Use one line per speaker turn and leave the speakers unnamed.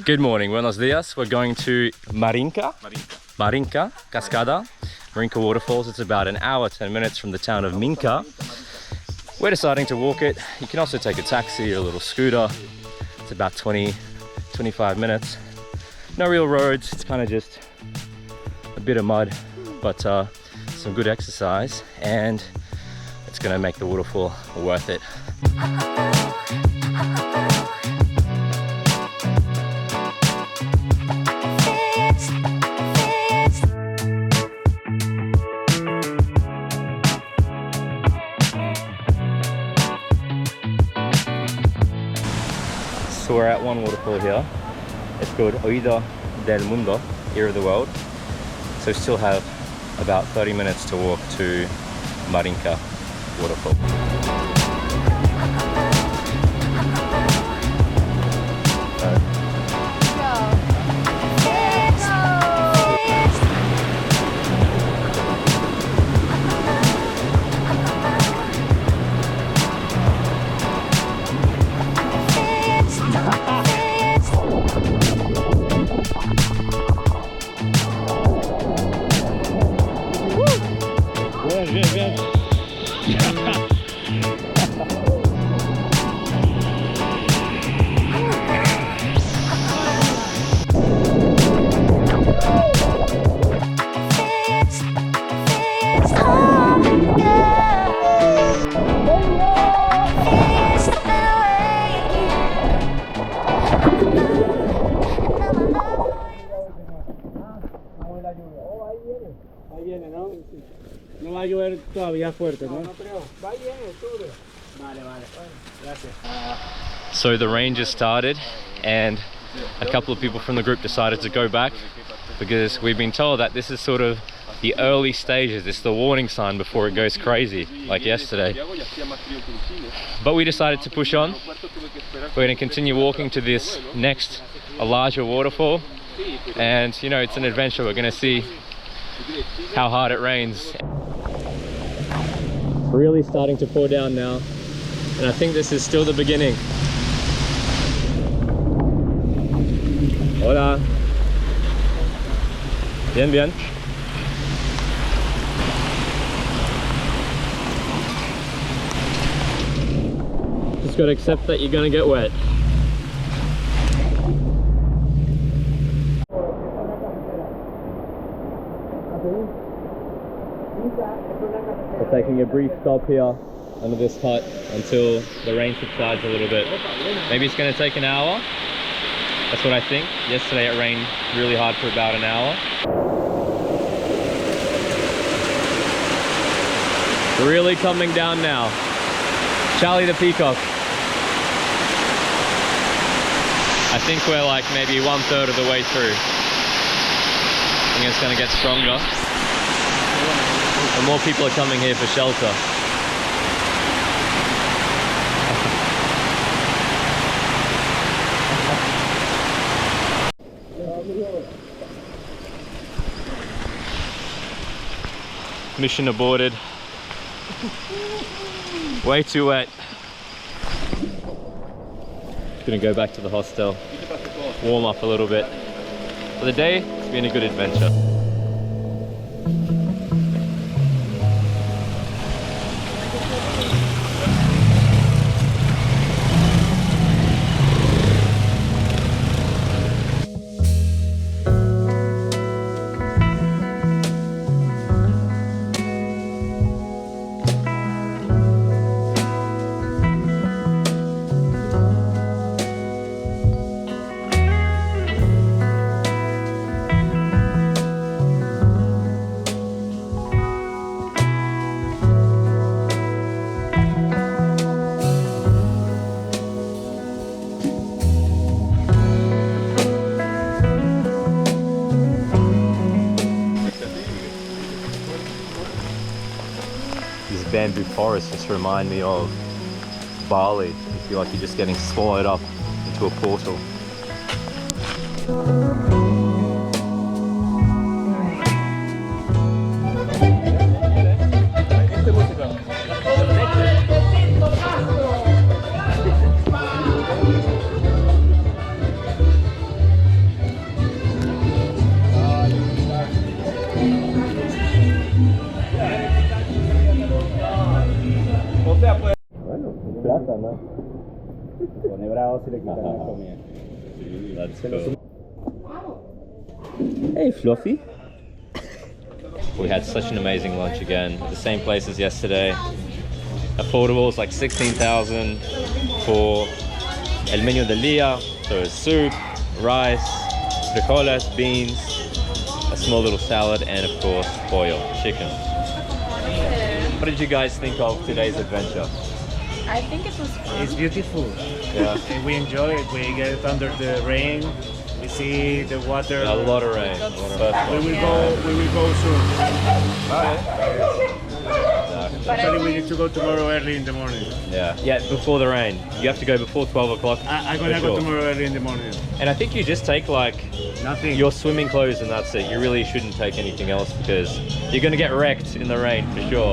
Good morning, buenos dias. We're going to Marinka Cascada, Marinka Waterfalls. It's about an hour, 10 minutes from the town of Minca. We're deciding to walk it. You can also take a taxi or a little scooter. It's about 20-25 minutes. No real roads, it's kind of just a bit of mud, but some good exercise, and it's gonna make the waterfall worth it. So we're at one waterfall here. It's called Oído del Mundo, Ear of the World. So we still have about 30 minutes to walk to Marinka Waterfall.
Ahí viene, ¿no? No va a llover todavía fuerte, ¿no? No creo. Va bien, octubre. Vale, vale. Gracias.
So the rain just started, and a couple of people from the group decided to go back because we've been told that this is sort of the early stages. It's the warning sign before it goes crazy, like yesterday. But we decided to push on. We're going to continue walking to this next, a larger waterfall, and you know, it's an adventure. We're going to see how hard it rains. Really starting to pour down now, and I think this is still the beginning. Hola. Bien, bien. Just gotta accept that you're gonna get wet. We're taking a brief stop here under this hut until the rain subsides a little bit. Maybe it's going to take an hour. That's what I think. Yesterday it rained really hard for about an hour. Really coming down now. Charlie the Peacock. I think we're like maybe 1/3 of the way through. I think it's going to get stronger. And more people are coming here for shelter. Mission aborted. Way too wet. Gonna go back to the hostel, warm up a little bit. For the day, it's been a good adventure. Bamboo forests just remind me of Bali. You feel like you're just getting swallowed up into a portal.
si le quitan la comida.
That's cool. Hey, Fluffy. We had such an amazing lunch again. The same place as yesterday. Affordable, it's like 16,000 for el menú del día. So it's soup, rice, frijoles, beans, a small little salad, and of course, pollo, chicken. What did you guys think of today's adventure?
I think it was fun.
It's beautiful.
Yeah.
And we enjoy it. We get under the rain. We see the water.
A lot of rain.
We will go soon. Actually, we need to go tomorrow early in the morning.
Yeah, before the rain. You have to go before 12 o'clock.
I'm gonna go tomorrow early in the morning.
And I think you just take like
Nothing.
your swimming clothes and that's it. You really shouldn't take anything else because you're gonna get wrecked in the rain for sure.